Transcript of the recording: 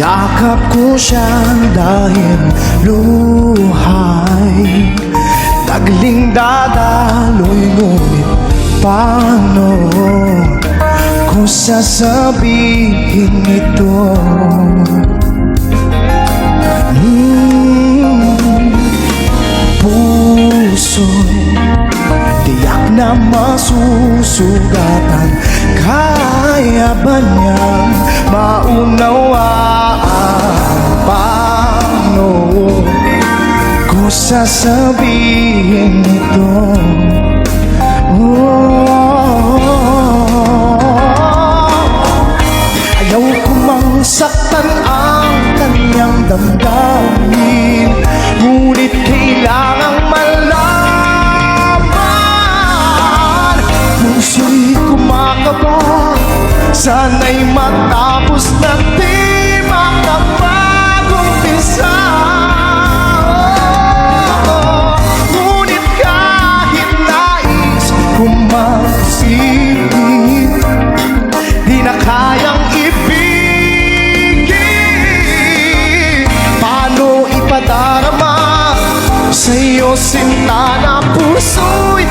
Yakap ko siya dahil luhay tagling dadaloy, ngunit paano ko sasabihin ito? Puso'y tiyak na masusugatan, kaya ba niyang maunawaan? Paano ko sasabihin ito? Ayaw ko mang saktan ang kanyang damdamin, ngunit kailangang malaman. Puso'y kumakaba, sana'y matapos na di makapag-umpisa. Ngunit kahit nais kong magsipin, di na kayang ibigin. Paano ipadarama sa'yo sinta na puso'y